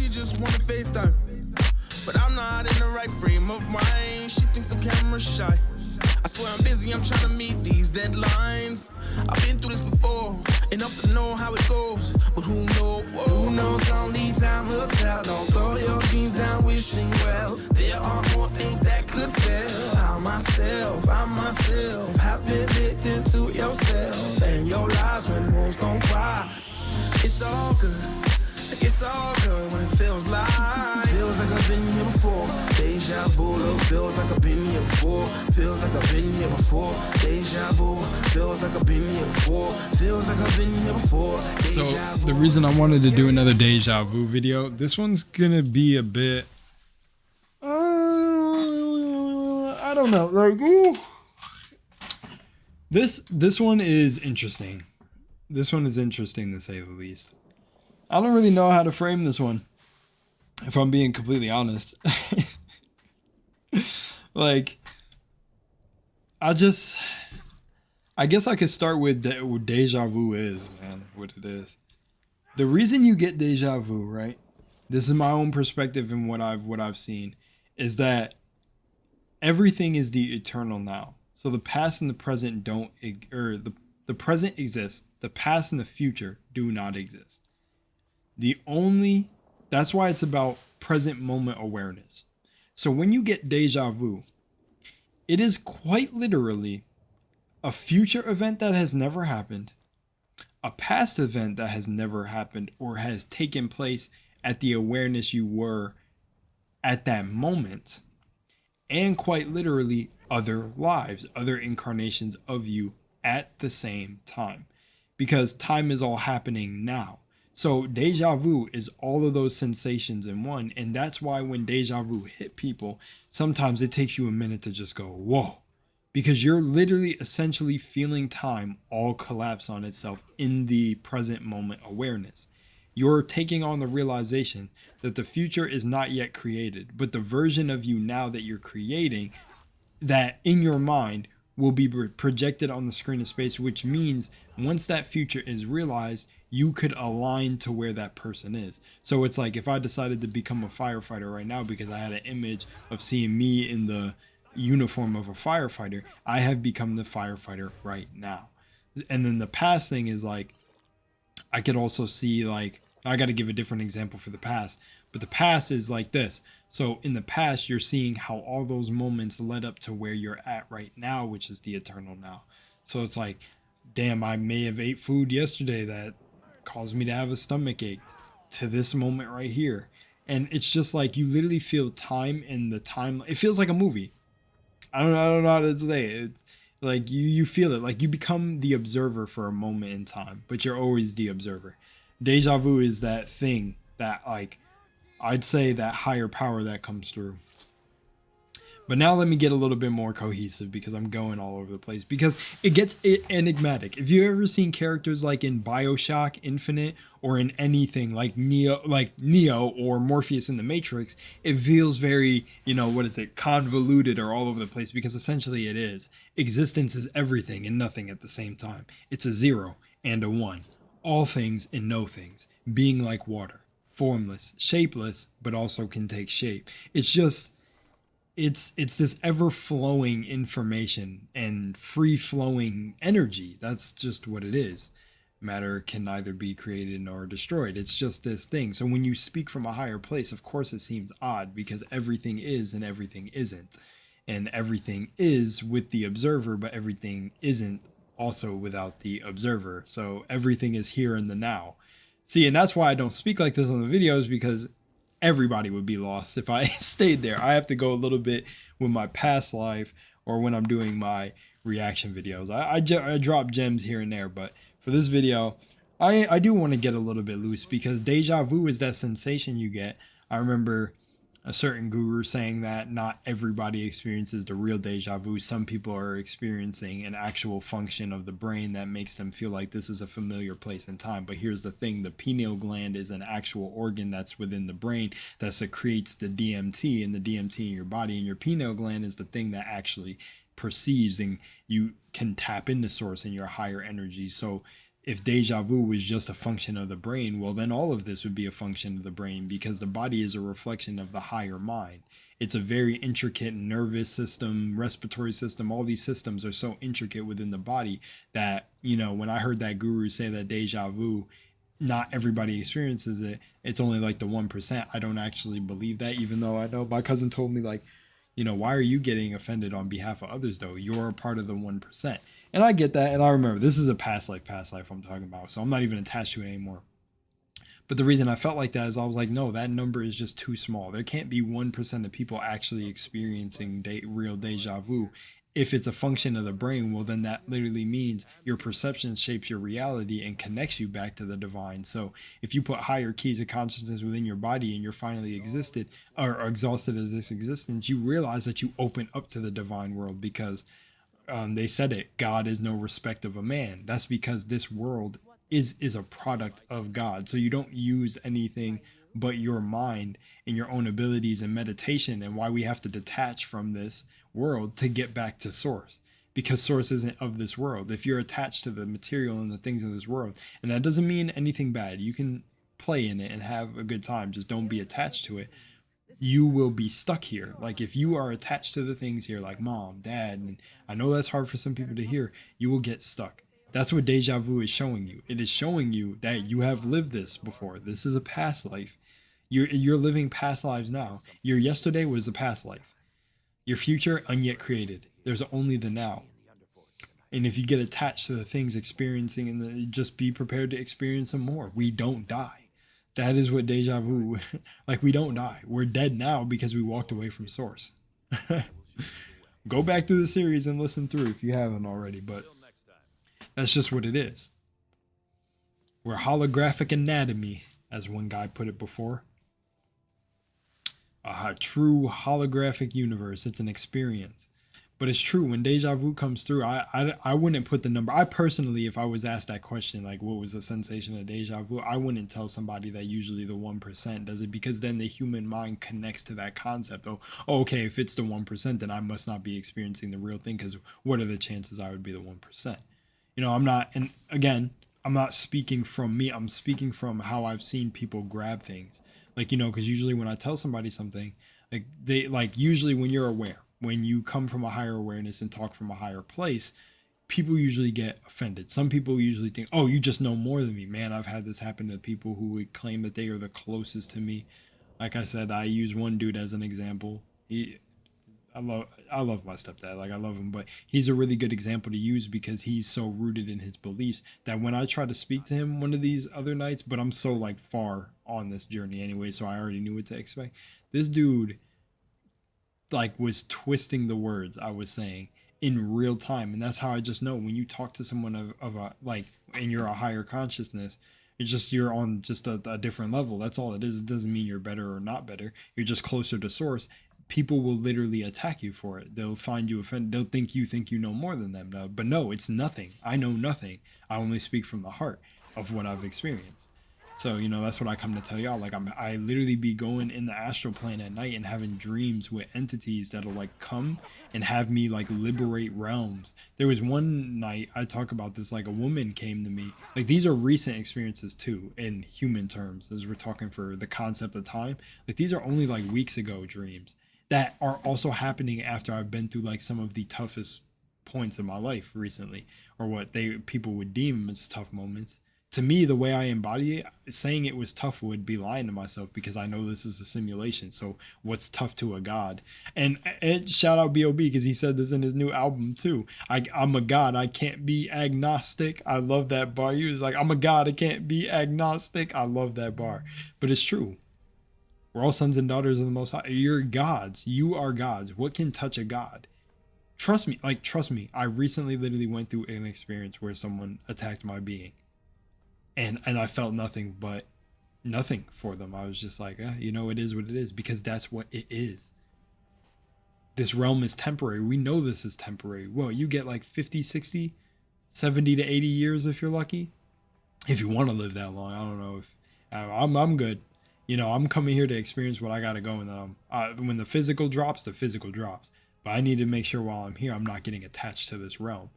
she just wanna FaceTime. But I'm not in the right frame of mind. She thinks I'm camera shy. I swear I'm busy, I'm trying to meet these deadlines. I've been through this before, enough to know how it goes. But who knows? Who knows? Only time will tell. Don't throw your dreams down wishing well. There are more things that could fail. I myself have been victim to yourself and your lies when wolves don't cry. It's all good. It's all good when it feels like I've been here before. Deja vu, look, feels like I've been here before. Feels like I've been here before. Deja vu, feels like I've been here before. Feels like I've been here before. So the reason I wanted to do another Deja Vu video, this one's gonna be a bit, I don't know, like, ooh. This one is interesting. This one is interesting to say the least. I don't really know how to frame this one, if I'm being completely honest. Like, I guess I could start with what deja vu is, man, what it is. The reason you get deja vu, right? This is my own perspective and what I've seen, is that everything is the eternal now. So the past and the present the present exists, the past and the future do not exist. That's why it's about present moment awareness. So when you get deja vu, it is quite literally a future event that has never happened, a past event that has never happened or has taken place at the awareness you were at that moment, and quite literally other lives, other incarnations of you at the same time, because time is all happening now. So deja vu is all of those sensations in one. And that's why when deja vu hit people, sometimes it takes you a minute to just go, whoa, because you're literally essentially feeling time all collapse on itself in the present moment awareness. You're taking on the realization that the future is not yet created, but the version of you now that you're creating, that in your mind will be projected on the screen of space, which means once that future is realized, you could align to where that person is. So it's like if I decided to become a firefighter right now because I had an image of seeing me in the uniform of a firefighter, I have become the firefighter right now. And then the past thing is like, I could also see, like, I got to give a different example for the past, but the past is like this. So in the past, you're seeing how all those moments led up to where you're at right now, which is the eternal now. So it's like, damn, I may have ate food yesterday that caused me to have a stomach ache, to this moment right here. And it's just like you literally feel time in the time. It feels like a movie. I don't know how to say it. It's like you feel it, like you become the observer for a moment in time, but you're always the observer. Deja vu is that thing that, like, I'd say that higher power that comes through. But now let me get a little bit more cohesive because I'm going all over the place, because it gets enigmatic. If you've ever seen characters like in BioShock Infinite or in anything like Neo or Morpheus in the Matrix, it feels very, convoluted or all over the place, because essentially it is. Existence is everything and nothing at the same time. It's a zero and a one. All things and no things. Being like water. Formless, shapeless, but also can take shape. It's just... It's this ever-flowing information and free-flowing energy. That's just what it is. Matter can neither be created nor destroyed. It's just this thing. So when you speak from a higher place, of course it seems odd, because everything is and everything isn't. And everything is with the observer, but everything isn't also without the observer. So everything is here in the now. See, and that's why I don't speak like this on the videos, because everybody would be lost if I stayed there. I have to go a little bit with my past life, or when I'm doing my reaction videos. I drop gems here and there, but for this video, I do want to get a little bit loose, because deja vu is that sensation you get. I remember a certain guru saying that not everybody experiences the real deja vu. Some people are experiencing an actual function of the brain that makes them feel like this is a familiar place and time. But here's the thing, the pineal gland is an actual organ that's within the brain that secretes the DMT, and the DMT in your body, and your pineal gland is the thing that actually perceives, and you can tap into source in your higher energy. So if deja vu was just a function of the brain, well, then all of this would be a function of the brain, because the body is a reflection of the higher mind. It's a very intricate nervous system, respiratory system. All these systems are so intricate within the body that, you know, when I heard that guru say that deja vu, not everybody experiences it, it's only like the 1%. I don't actually believe that, even though I know my cousin told me, like, you know, why are you getting offended on behalf of others though? You're a part of the 1%. And I get that. And I remember this is a past life I'm talking about. So I'm not even attached to it anymore. But the reason I felt like that is I was like, no, that number is just too small. There can't be 1% of people actually experiencing real deja vu. If it's a function of the brain, well, then that literally means your perception shapes your reality and connects you back to the divine. So if you put higher keys of consciousness within your body and you're finally existed or exhausted of this existence, you realize that you open up to the divine world, because they said it, God is no respect of a man. That's because this world is a product of God. So you don't use anything but your mind and your own abilities and meditation, and why we have to detach from this world to get back to source, because source isn't of this world. If you're attached to the material and the things of this world, and that doesn't mean anything bad, you can play in it and have a good time, just don't be attached to it, you will be stuck here. Like if you are attached to the things here, like mom, dad, and I know that's hard for some people to hear, you will get stuck. That's what deja vu is showing you. It is showing you that you have lived this before. This is a past life. You're living past lives now. Your yesterday was a past life. Your future unyet created. There's only the now. And if you get attached to the things experiencing, and just be prepared to experience them more. We don't die. That is what deja vu, like we don't die. We're dead now because we walked away from source. Go back through the series and listen through if you haven't already, but that's just what it is. We're holographic anatomy, as one guy put it before. A true holographic universe. It's an experience. But it's true, when deja vu comes through, I wouldn't put the number. I personally, if I was asked that question, like what was the sensation of deja vu, I wouldn't tell somebody that usually the 1% does it, because then the human mind connects to that concept. Oh, okay, if it's the 1%, then I must not be experiencing the real thing, because what are the chances I would be the 1%? You know, I'm not, and again, I'm not speaking from me. I'm speaking from how I've seen people grab things. Like, you know, because usually when I tell somebody something, like they, like usually when you're aware, when you come from a higher awareness and talk from a higher place, people usually get offended. Some people usually think, oh, you just know more than me. Man, I've had this happen to people who would claim that they are the closest to me. Like I said, I use one dude as an example. I love my stepdad. Like I love him, but he's a really good example to use, because he's so rooted in his beliefs that when I try to speak to him one of these other nights, but I'm so like far on this journey anyway, so I already knew what to expect. This dude like was twisting the words I was saying in real time, and that's how I just know when you talk to someone of a like, and you're a higher consciousness. It's just you're on just a different level. That's all it is. It doesn't mean you're better or not better. You're just closer to source. People will literally attack you for it. They'll find you offended. They'll think you know more than them. No, but no, it's nothing. I know nothing. I only speak from the heart of what I've experienced. So, you know, that's what I come to tell y'all. Like I literally be going in the astral plane at night and having dreams with entities that'll like come and have me like liberate realms. There was one night I talk about this, like a woman came to me. Like these are recent experiences too, in human terms, as we're talking for the concept of time. Like these are only like weeks ago dreams that are also happening after I've been through like some of the toughest points in my life recently, or what people would deem as tough moments. To me, the way I embody it, saying it was tough would be lying to myself, because I know this is a simulation. So what's tough to a god? And shout out B.O.B. because he said this in his new album too. I'm a god. I can't be agnostic. I love that bar. He was like, I'm a god. I can't be agnostic. I love that bar. But it's true. We're all sons and daughters of the Most High. You're gods. You are gods. What can touch a god? Trust me. Like, trust me. I recently literally went through an experience where someone attacked my being. And I felt nothing but nothing for them. I was just like, you know, it is what it is, because that's what it is. This realm is temporary. We know this is temporary. Well, you get like 50, 60, 70 to 80 years if you're lucky. If you want to live that long. I don't know if I'm good. You know, I'm coming here to experience what I got to go. And then when the physical drops, the physical drops. But I need to make sure while I'm here, I'm not getting attached to this realm.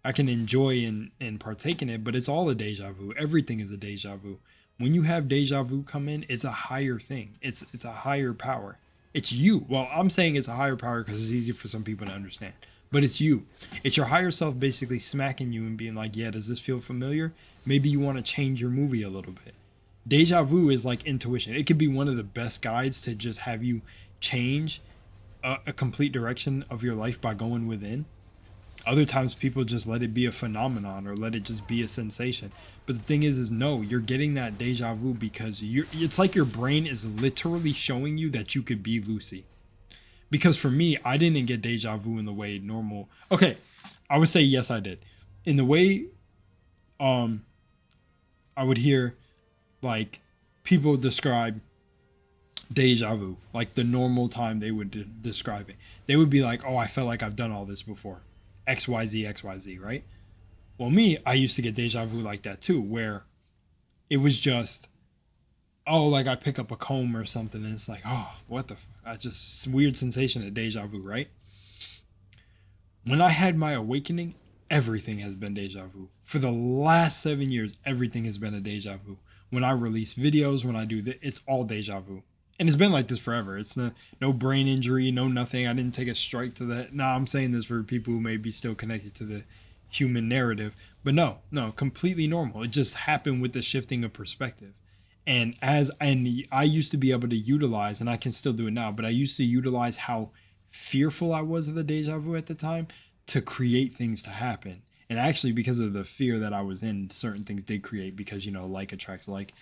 I can enjoy and partake in it, but it's all a deja vu. Everything is a deja vu. When you have deja vu come in, it's a higher thing. It's a higher power. It's you. Well, I'm saying it's a higher power because it's easy for some people to understand. But it's you. It's your higher self basically smacking you and being like, yeah, does this feel familiar? Maybe you want to change your movie a little bit. Deja vu is like intuition. It could be one of the best guides to just have you change a complete direction of your life by going within. Other times people just let it be a phenomenon or let it just be a sensation. But the thing is no, you're getting that deja vu because it's like your brain is literally showing you that you could be Lucy. Because for me, I didn't get deja vu in the way normal. Okay, I would say yes, I did. In the way I would hear like people describe deja vu, like the normal time they would describe it. They would be like, oh, I felt like I've done all this before. XYZ, XYZ, right? Well, me, I used to get deja vu like that too, where it was just, oh, like I pick up a comb or something and it's like, oh, what the, that's just weird sensation of deja vu, right? When I had my awakening, everything has been deja vu. For the last 7 years, everything has been a deja vu. When I release videos, when I do that, it's all deja vu. And it's been like this forever. It's no brain injury, no nothing. I didn't take a strike to that. Nah, I'm saying this for people who may be still connected to the human narrative. But no, completely normal. It just happened with the shifting of perspective. And I used to be able to utilize, and I can still do it now, but I used to utilize how fearful I was of the deja vu at the time to create things to happen. And actually, because of the fear that I was in, certain things did create because, like attracts like,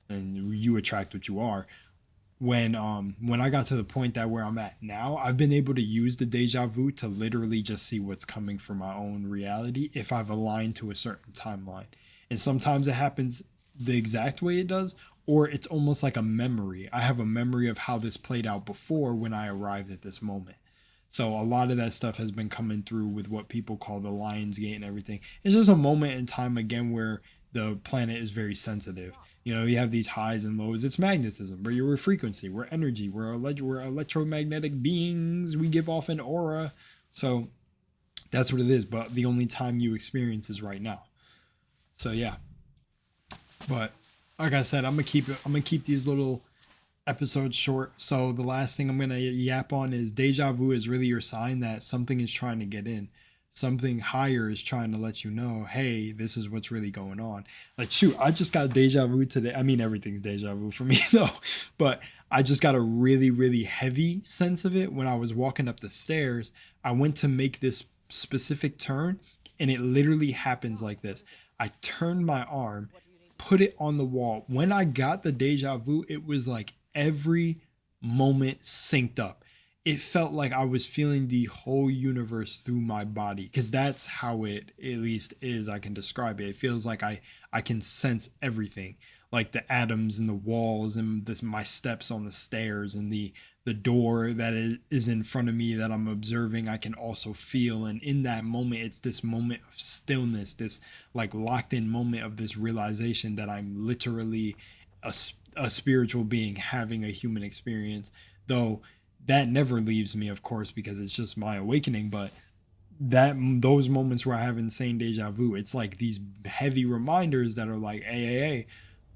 and you attract what you are. When I got to the point that where I'm at now, I've been able to use the deja vu to literally just see what's coming from my own reality if I've aligned to a certain timeline. And sometimes it happens the exact way it does, or it's almost like a memory. I have a memory of how this played out before when I arrived at this moment. So a lot of that stuff has been coming through with what people call the Lion's Gate and everything. It's just a moment in time, again, where the planet is very sensitive. You have these highs and lows. It's magnetism. We're frequency. We're energy. We're electromagnetic beings. We give off an aura. So that's what it is. But the only time you experience is right now. So yeah. But like I said, I'm gonna keep these little episodes short. So the last thing I'm gonna yap on is deja vu is really your sign that something is trying to get in. Something higher is trying to let you know, hey, this is what's really going on. Like, shoot, I just got deja vu today. I mean, everything's deja vu for me though, but I just got a really, really heavy sense of it when I was walking up the stairs. I went to make this specific turn and it literally happens like this. I turned my arm, put it on the wall. When I got the deja vu, it was like every moment synced up. It felt like I was feeling the whole universe through my body, because that's how it at least is. I can describe it. It feels like I can sense everything, like the atoms in the walls and my steps on the stairs and the door that is in front of me that I'm observing. I can also feel, and in that moment, it's this moment of stillness, this like locked in moment of this realization that I'm literally a spiritual being having a human experience, though. That never leaves me, of course, because it's just my awakening. But those moments where I have insane deja vu, it's like these heavy reminders that are like, hey,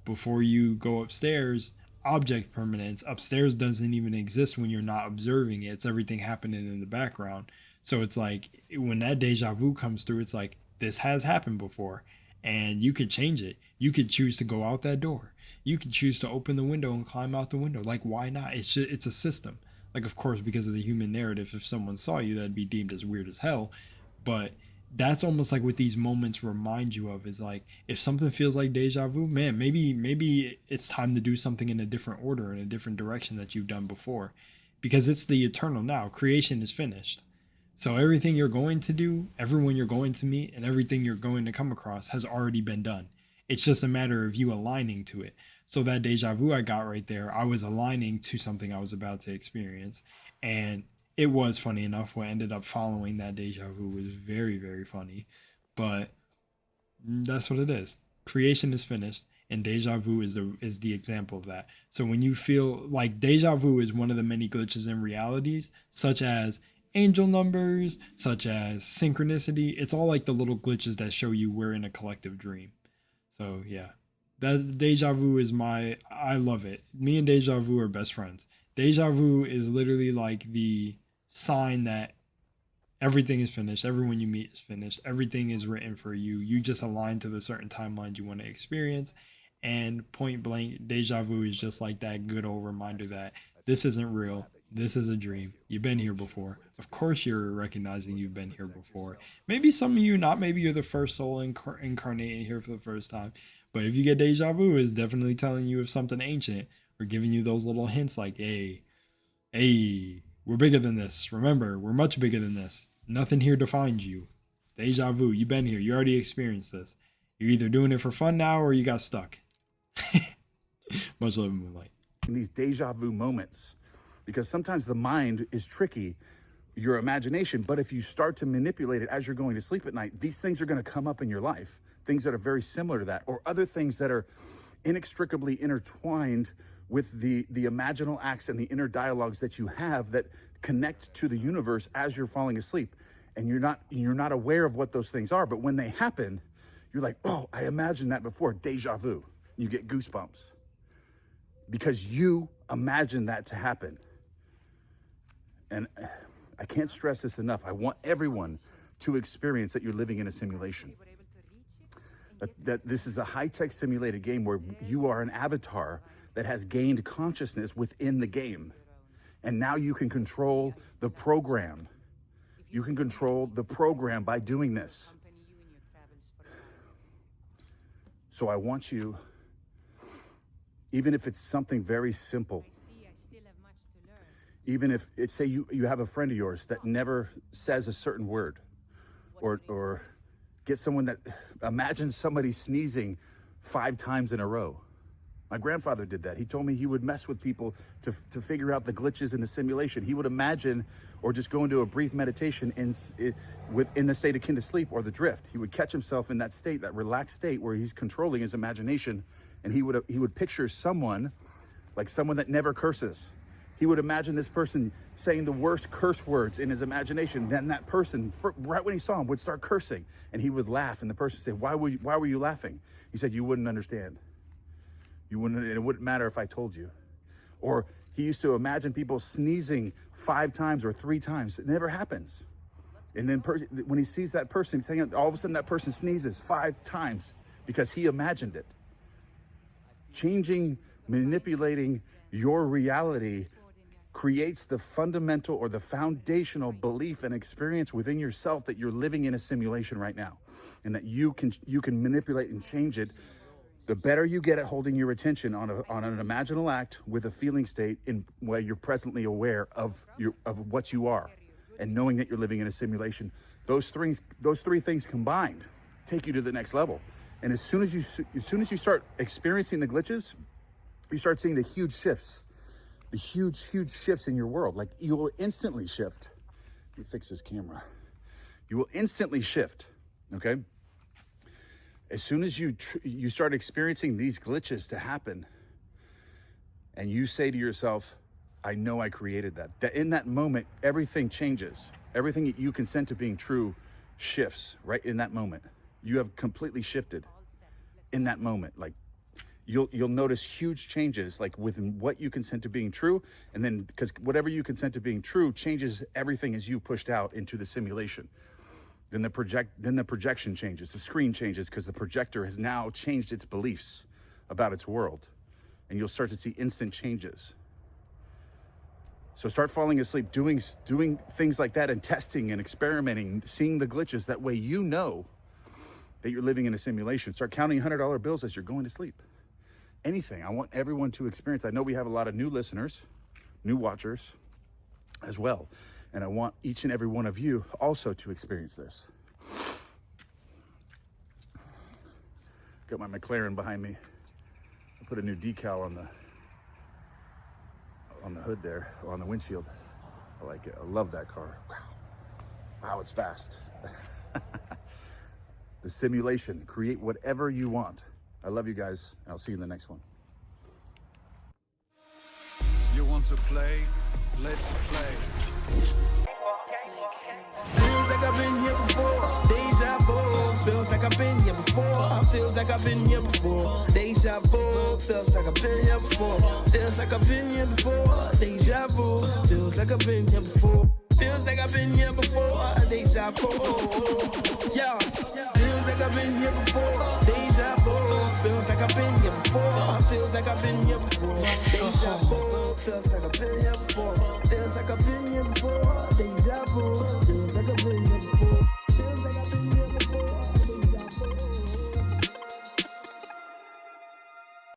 before you go upstairs, object permanence. Upstairs doesn't even exist when you're not observing it. It's everything happening in the background. So it's like when that deja vu comes through, it's like this has happened before, and you could change it. You could choose to go out that door. You could choose to open the window and climb out the window. Like, why not? It's a system. Like, of course, because of the human narrative, if someone saw you, that'd be deemed as weird as hell. But that's almost like what these moments remind you of, is like, if something feels like deja vu, man, maybe it's time to do something in a different order, in a different direction that you've done before. Because it's the eternal now. Creation is finished. So everything you're going to do, everyone you're going to meet, and everything you're going to come across has already been done. It's just a matter of you aligning to it. So that deja vu I got right there, I was aligning to something I was about to experience. And it was funny enough. What ended up following that deja vu was very, very funny. But that's what it is. Creation is finished, and deja vu is the example of that. So when you feel like deja vu is one of the many glitches in realities, such as angel numbers, such as synchronicity. It's all like the little glitches that show you we're in a collective dream. So yeah, that Deja Vu is I love it. Me and Deja Vu are best friends. Deja Vu is literally like the sign that everything is finished. Everyone you meet is finished. Everything is written for you. You just align to the certain timelines you want to experience. And point blank, Deja Vu is just like that good old reminder that this isn't real. This is a dream. You've been here before. Of course you're recognizing you've been here before. Maybe some of you not. Maybe you're the first soul incarnating here for the first time. But if you get Deja Vu, it's definitely telling you of something ancient or giving you those little hints like, hey, we're bigger than this. Remember, we're much bigger than this. Nothing here defines you. Deja Vu, you've been here. You already experienced this. You're either doing it for fun now or you got stuck. Much love, Moonlight. In these deja vu moments, because sometimes the mind is tricky, your imagination, but if you start to manipulate it as you're going to sleep at night, these things are going to come up in your life. Things that are very similar to that, or other things that are inextricably intertwined with the imaginal acts and the inner dialogues that you have that connect to the universe as you're falling asleep. And you're not aware of what those things are, but when they happen, you're like, oh, I imagined that before, deja vu. You get goosebumps because you imagined that to happen. And I can't stress this enough. I want everyone to experience that you're living in a simulation. That this is a high-tech simulated game where you are an avatar that has gained consciousness within the game. And now you can control the program. You can control the program by doing this. So I want you, even if it's something very simple, even if it's, say you have a friend of yours that never says a certain word, or get someone that, imagine somebody sneezing 5 times in a row. My grandfather did that. He told me he would mess with people to figure out the glitches in the simulation. He would imagine or just go into a brief meditation in the state akin to sleep or the drift. He would catch himself in that state, that relaxed state where he's controlling his imagination, and he would picture someone, like someone that never curses. He would imagine this person saying the worst curse words in his imagination. Then that person, right when he saw him, would start cursing, and he would laugh. And the person said, "Why were you laughing?" He said, "You wouldn't understand. You wouldn't. And it wouldn't matter if I told you." Or he used to imagine people sneezing 5 times or 3 times. It never happens. And then when he sees that person, all of a sudden that person sneezes 5 times because he imagined it. Changing, manipulating your reality creates the fundamental or the foundational belief and experience within yourself that you're living in a simulation right now, and that you can manipulate and change it. The better you get at holding your attention on an imaginal act with a feeling state in where you're presently aware of what you are, and knowing that you're living in a simulation, those 3 things combined take you to the next level. And as soon as you start experiencing the glitches, you start seeing the huge shifts. The huge shifts in your world. Like, you will instantly shift. Let me fix this camera. You will instantly shift, okay? As soon as you start experiencing these glitches to happen, and you say to yourself, I know I created that. That in that moment, everything changes. Everything that you consent to being true shifts right in that moment. You have completely shifted in that moment. Like, you'll notice huge changes, like within what you consent to being true, and then because whatever you consent to being true changes everything as you pushed out into the simulation. Then the projection changes, the screen changes, because the projector has now changed its beliefs about its world, and you'll start to see instant changes. So start falling asleep, doing things like that, and testing and experimenting, seeing the glitches. That way you know that you're living in a simulation. Start counting $100 bills as you're going to sleep. Anything. I want everyone to experience. I know we have a lot of new listeners, new watchers as well. And I want each and every one of you also to experience this. Got my McLaren behind me. I put a new decal on the hood there, on the windshield. I like it. I love that car. Wow, it's fast. The simulation. Create whatever you want. I love you guys, and I'll see you in the next one. You want to play? Let's play. Feels like I've been here before. Deja vu. Feels like I've been here before. Feels like I've been here before. Deja vu. Feels like I've been here before. Feels like I've been here before. Deja vu. Feels like I've been here before. Feels like I've been here before. Deja vu. Yeah. Feels like I've been here before. Deja vu. Feels like I've been here before. Feels like I've been here before. Deja vu. Feels like I've been here before. Feels like I've been here before. Deja vu.